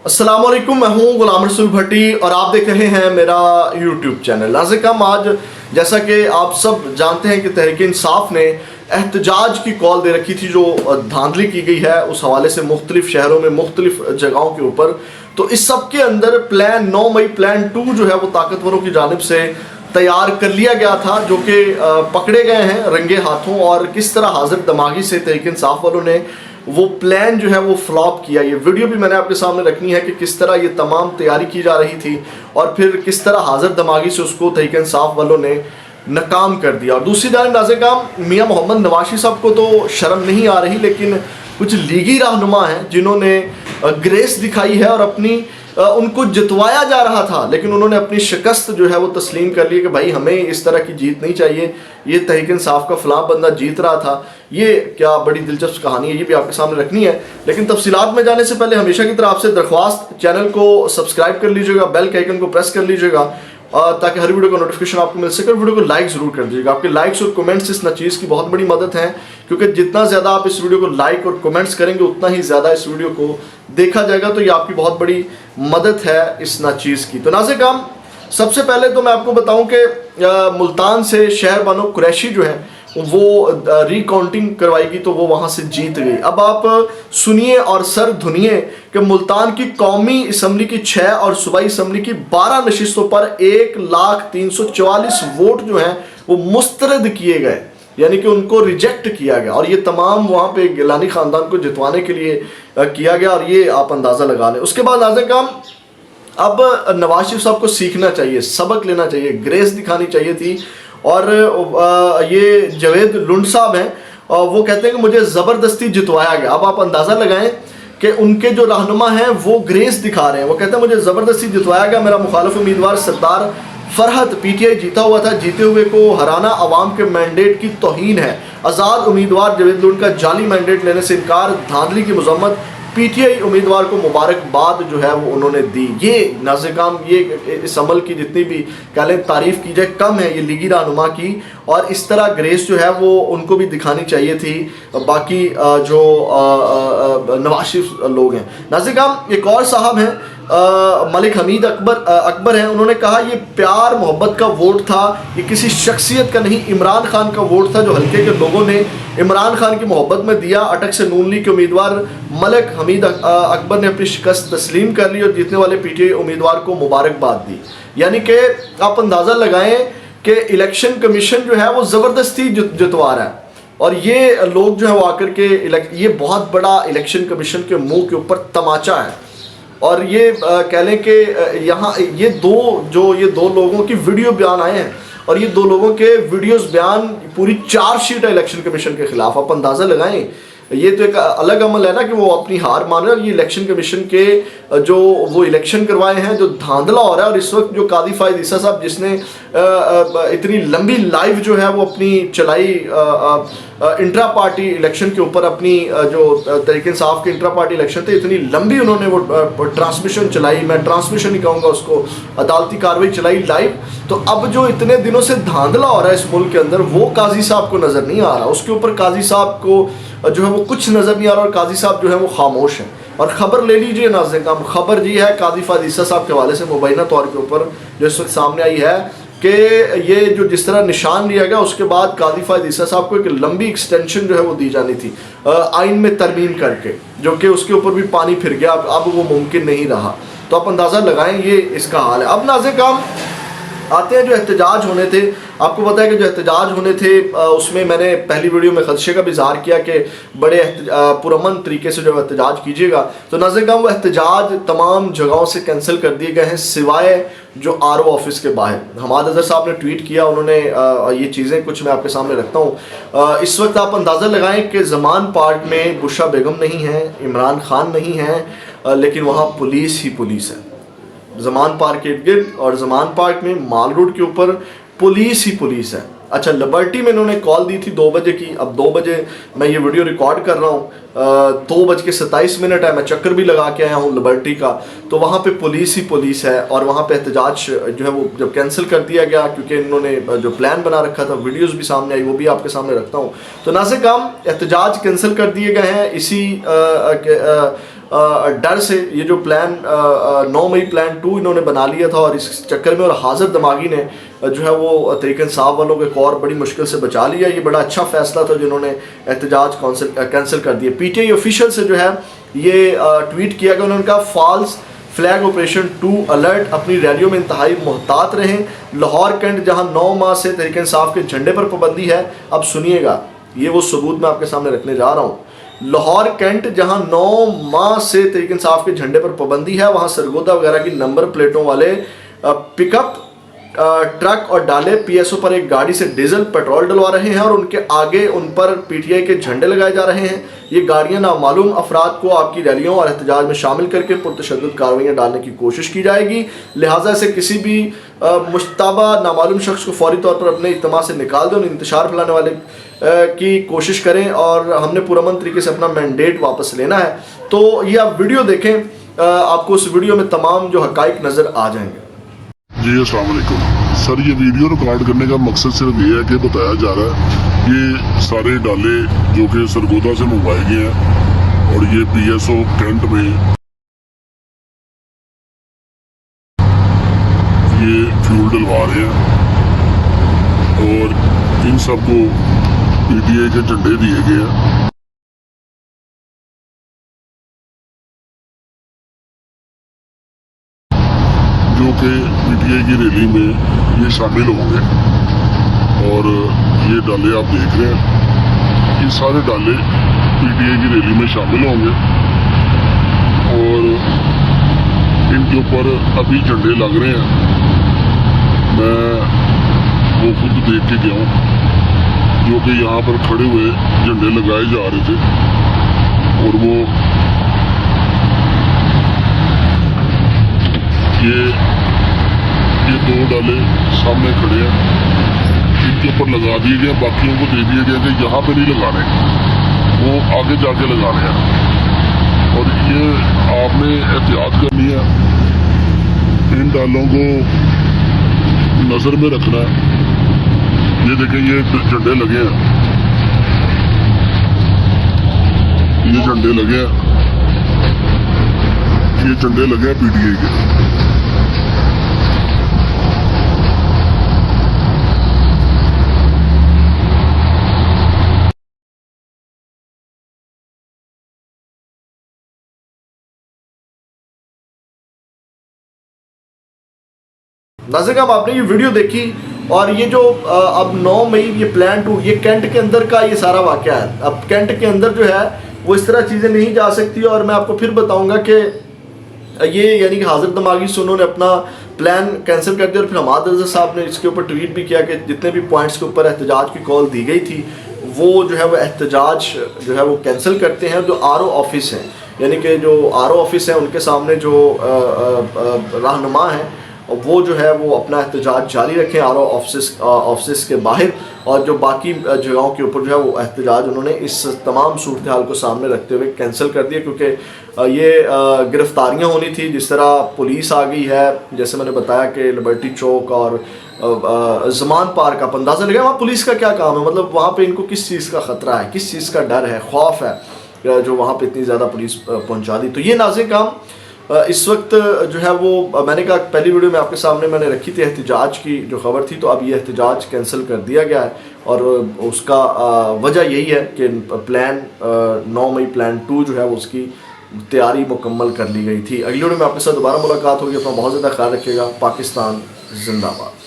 अस्सलाम वालेकुम, मैं हूं गुलाम रसूल भट्टी और आप देख रहे हैं मेरा यूट्यूब चैनल। नाज़िम, आज जैसा कि आप सब जानते हैं कि तहरीक इंसाफ ने एहतजाज की कॉल दे रखी थी जो धांधली की गई है उस हवाले से मुख्तलिफ शहरों में मुख्तलिफ जगहों के ऊपर। तो इस सब के अंदर प्लान 9 मई प्लान 2 जो है वो ताकतवरों की जानिब से तैयार कर लिया गया था, जो कि पकड़े गए हैं रंगे हाथों। और किस तरह हाजिर दिमागी से तहरीक इंसाफ वालों ने वो प्लान जो है वो फ्लॉप किया। ये वीडियो भी मैंने आपके सामने रखनी है कि किस तरह ये तमाम तैयारी की जा रही थी और फिर किस तरह हाजिर दिमागी से उसको तहरीक इंसाफ वालों ने नाकाम कर दिया। और दूसरी जानिब नाज़िम, मियां मोहम्मद नवाशी साहब को तो शर्म नहीं आ रही, लेकिन कुछ लीगी रहनुमा हैं जिन्होंने ग्रेस दिखाई है और अपनी उनको जितवाया जा रहा था, लेकिन उन्होंने अपनी शिकस्त जो है वो तस्लीम कर ली कि भाई हमें इस तरह की जीत नहीं चाहिए, ये तहरीक इंसाफ का फलां बंदा जीत रहा था। ये क्या बड़ी दिलचस्प कहानी है, ये भी आपके सामने रखनी है। लेकिन तफसीलात में जाने से पहले हमेशा की तरह आपसे दरख्वास्त, चैनल को सब्सक्राइब कर लीजिएगा, बेल के आइकन को प्रेस कर लीजिएगा ताकि हर वीडियो का नोटिफिकेशन आपको मिल सके। वीडियो को लाइक ज़रूर कर दीजिएगा, आपके लाइक्स और कमेंट्स इस चीज़ की बहुत बड़ी मदद है, क्योंकि जितना ज़्यादा आप इस वीडियो को लाइक और कमेंट्स करेंगे उतना ही ज़्यादा इस वीडियो को देखा जाएगा। तो ये आपकी बहुत बड़ी मदद है इस चीज़ की। तो नाज़िम, सबसे पहले तो मैं आपको बताऊं कि मुल्तान से शहर बानो कुरैशी जो है वो रिकाउंटिंग करवाएगी, तो वो वहाँ से जीत गई। अब आप सुनिए और सर धुनिए कि मुल्तान की कौमी असम्बली की 6 और सूबाई असम्बली की 12 नशिस्तों पर 1,344 वोट जो हैं वो मुस्तरद किए गए, यानी कि उनको रिजेक्ट किया गया। और ये तमाम वहाँ पे गिलानी ख़ानदान को जितवाने के लिए किया गया, और ये आप अंदाज़ा लगा लें। उसके बाद नाज़िम, अब नवाज शरीफ साहब को सीखना चाहिए, सबक लेना चाहिए, ग्रेस दिखानी चाहिए थी। और ये जवेद लुंड साहब हैं, वो कहते हैं कि मुझे ज़बरदस्ती जितवाया गया। अब आप अंदाज़ा लगाएं कि उनके जो रहनुमा हैं वो ग्रेस दिखा रहे हैं। वो कहते हैं मुझे ज़बरदस्ती जितवाया गया, मेरा मुखालिफ उम्मीदवार सरदार फरहत पीटीआई जीता हुआ था, जीते हुए को हराना अवाम के मैंडेट की तौहीन है। आज़ाद उम्मीदवार जवेद लुंड का जाली मैंडेट लेने से इनकार, धांधली की मजम्मत, पीटीआई उम्मीदवार को मुबारकबाद जो है वो उन्होंने दी। ये नाज़िम, ये इस अमल की जितनी भी कह लें तारीफ़ की जाए कम है, ये लीगी रहनुमा की। और इस तरह ग्रेस जो है वो उनको भी दिखानी चाहिए थी बाकी जो नवाज शरीफ लोग हैं। नाज़िम, एक और साहब हैं मलिक हमीद अकबर हैं, उन्होंने कहा ये प्यार मोहब्बत का वोट था, ये किसी शख्सियत का नहीं, इमरान खान का वोट था जो हल्के के लोगों ने इमरान खान की मोहब्बत में दिया। अटक से नून लीग के उम्मीदवार मलिक हमीद अकबर ने अपनी शिकस्त तस्लीम कर ली और जीतने वाले पीटीआई उम्मीदवार को मुबारकबाद दी। यानी कि आप अंदाज़ा लगाएं कि इलेक्शन कमीशन जो है वो ज़बरदस्ती जितवा रहा है, और ये लोग जो है वो आकर के ये बहुत बड़ा इलेक्शन कमीशन के मुंह के ऊपर तमाचा है। और ये कह लें कि यहाँ ये दो लोगों की वीडियो बयान आए हैं, और ये 2 लोगों के वीडियोस बयान पूरी चार्जशीट है इलेक्शन कमीशन के खिलाफ। आप अंदाज़ा लगाएं, ये तो एक अलग अमल है ना कि वो अपनी हार मान रहे हैं। और ये इलेक्शन कमीशन के जो वो इलेक्शन करवाए हैं, जो धांधला हो रहा है। और इस वक्त जो कादी फायद ईसा साहब जिसने इतनी लंबी लाइव जो है वो अपनी चलाई इंट्रा पार्टी इलेक्शन के ऊपर, अपनी जो तहरीक इंसाफ के इंट्रा पार्टी इलेक्शन थे, इतनी लंबी उन्होंने वो ट्रांसमिशन चलाई, मैं ट्रांसमिशन ही कहूँगा उसको, अदालती कार्रवाई चलाई लाइव। तो अब जो इतने दिनों से धांधला हो रहा है इस मुल्क के अंदर, वो काजी साहब को नज़र नहीं आ रहा, उसके ऊपर काजी साहब को जो है वो कुछ नज़र नहीं आ रहा, और काजी साहब जो है वो खामोश हैं। और ख़बर ले लीजिए नाज़िम, ख़बर जी है कादी फायद ईसा साहब के हवाले से मुबैना तौर के ऊपर जो इस वक्त सामने आई है कि ये जो जिस तरह निशान लिया गया, उसके बाद कादी फायद ईसा साहब को एक लंबी एक्सटेंशन जो है वो दी जानी थी आइन में तरमीम करके, जो कि उसके ऊपर भी पानी फिर गया, अब वो मुमकिन नहीं रहा। तो आप अंदाज़ा लगाएं ये इसका हाल है। अब नाज़िम, आते हैं जो एहतजाज होने थे। आपको पता है कि जो एहतजाज होने थे उसमें मैंने पहली वीडियो में खदशे का भी इज़हार किया कि बड़े पुरअमन तरीके से जो एहतजाज कीजिएगा। तो नाज़िम, वो एहतजाज तमाम जगहों से कैंसिल कर दिए गए हैं सिवाय जो आरओ ऑफिस के बाहर। हमाद अज़हर साहब ने ट्वीट किया, उन्होंने ये चीज़ें कुछ मैं आपके सामने रखता हूँ। इस वक्त आप अंदाज़ा लगाएं कि ज़मान पार्क में बुशरा बेगम नहीं है, इमरान खान नहीं है, लेकिन वहाँ पुलिस ही पुलिस है। ज़मान पार्क के इर्द गिर्द और ज़मान पार्क में माल रोड के ऊपर पुलिस ही पुलिस है। अच्छा, लिबर्टी में इन्होंने कॉल दी थी 2 बजे की। अब 2 बजे मैं ये वीडियो रिकॉर्ड कर रहा हूँ, 2:27 है, मैं चक्कर भी लगा के आया हूँ लिबर्टी का। तो वहाँ पे पुलिस ही पुलिस है, और वहाँ पे एहतजाज जो है वो जब कैंसिल कर दिया गया, क्योंकि इन्होंने जो प्लान बना रखा था, वीडियोज़ भी सामने आई, वो भी आपके सामने रखता हूँ। तो नाज़िम, एहतजाज कैंसिल कर दिए गए हैं इसी डर से ये जो प्लान 9 मई प्लान 2 इन्होंने बना लिया था, और इस चक्कर में और हाजिर दिमागी ने जो है वो तहरीक इंसाफ वालों के कौर बड़ी मुश्किल से बचा लिया। ये बड़ा अच्छा फैसला था जिन्होंने एहतजाज कैंसिल कर दिया। पीटीआई ऑफिशियल से जो है ये ट्वीट किया गया, उन्होंने कहा फॉल्स फ्लैग ऑपरेशन 2 अलर्ट, अपनी रैलियों में इंतहाई मोहतात रहें। लाहौर कैंट जहां 9 माह से तहरीक इंसाफ के झंडे पर पाबंदी है, अब सुनिएगा ये वो सबूत मैं आपके सामने रखने जा रहा हूँ। लाहौर कैंट जहां 9 माह से तहरीक इंसाफ के झंडे पर पाबंदी है, वहां सरगोदा वगैरह की नंबर प्लेटों वाले पिकअप ट्रक और डाले पीएसओ पर एक गाड़ी से डीजल पेट्रोल डलवा रहे हैं और उनके आगे उन पर पीटीआई के झंडे लगाए जा रहे हैं। ये गाड़ियां नामालूम अफराद को आपकी रैलियों और एहतजाज में शामिल करके पुरतशद्दुद कार्रवाइयाँ डालने की कोशिश की जाएगी, लिहाजा से किसी भी मुश्तबा नामालूम शख्स को फौरी तौर पर अपने इज्तिमा से निकाल दें, उन्हें इंतशार फैलाने वाले की कोशिश करें, और हमने पुरअमन तरीके से अपना मैंडेट वापस लेना है। तो ये आप वीडियो देखें, आपको उस वीडियो में तमाम जो हकाइक नज़र आ जाएंगे। जी अस्सलाम वालेकुम सर, ये वीडियो रिकॉर्ड करने का मकसद सिर्फ ये है कि बताया जा रहा है ये सारे डाले जो कि सरगोदा से मंगवाए गए हैं और ये पीएसओ कैंट में ये फ्यूल डलवा रहे हैं और इन सबको पीटीआई के झंडे दिए गए हैं। जो कि पीटीआई की रैली में ये शामिल होंगे और ये डाले आप देख रहे हैं, ये सारे डाले पीटीआई की रैली में शामिल होंगे और इनके ऊपर अभी झंडे लग रहे हैं। मैं वो खुद देख के गया हूँ जो कि यहाँ पर खड़े हुए झंडे लगाए जा रहे थे और वो ये 2 डाले सामने खड़े हैं, इनके ऊपर लगा दिए गए, बाकियों को दे दिया गया कि यहाँ पे नहीं लगाने, वो आगे जाके लगाने हैं। और ये आपने एहतियात करनी है, इन डालों को नज़र में रखना है। ये देखें ये झंडे लगे हैं, ये झंडे लगे हैं, ये झंडे लगे हैं पीटीआई के। नाज़रीन अब आपने ये वीडियो देखी और ये जो अब 9 मई ये प्लान 2 ये कैंट के अंदर का ये सारा वाक़या है। अब कैंट के अंदर जो है वो इस तरह चीज़ें नहीं जा सकती और मैं आपको फिर बताऊंगा कि ये यानी कि हाजिर दिमागी से उन्होंने अपना प्लान कैंसिल कर दिया और फिर हमाद रज़ा साहब ने इसके ऊपर ट्वीट भी किया कि जितने भी पॉइंट्स के ऊपर एहतजाज की कॉल दी गई थी वो जो है वो एहतजाज जो है वो कैंसिल करते हैं। जो आरओ ऑफिस हैं यानी कि जो आरओ ऑफिस हैं उनके सामने जो रहनुमा हैं वो जो है वो अपना एहतजाज जारी रखें आरओ ऑफिस के बाहर, और जो बाकी जगहों के ऊपर जो है वो एहतजाज उन्होंने इस तमाम सूरत हाल को सामने रखते हुए कैंसिल कर दिया, क्योंकि ये गिरफ्तारियां होनी थी। जिस तरह पुलिस आ गई है, जैसे मैंने बताया कि लिबर्टी चौक और ज़मान पार्क, आप अंदाज़ा लगा वहाँ पुलिस का क्या काम है, मतलब वहाँ पे इनको किस चीज़ का ख़तरा है, किस चीज़ का डर है, खौफ है जो वहाँ पे इतनी ज़्यादा पुलिस पहुँचा दी। तो ये नाज़रीन काम इस वक्त जो है वो मैंने कहा पहली वीडियो में आपके सामने मैंने रखी थी एहतजाज की जो ख़बर थी, तो अब ये एहतजाज कैंसिल कर दिया गया है और उसका वजह यही है कि प्लान 9 मई प्लान 2 जो है वो उसकी तैयारी मुकम्मल कर ली गई थी। अगली वीडियो में आपके साथ दोबारा मुलाकात होगी। अपना बहुत ज़्यादा ख्याल रखिएगा। पाकिस्तान जिंदाबाद।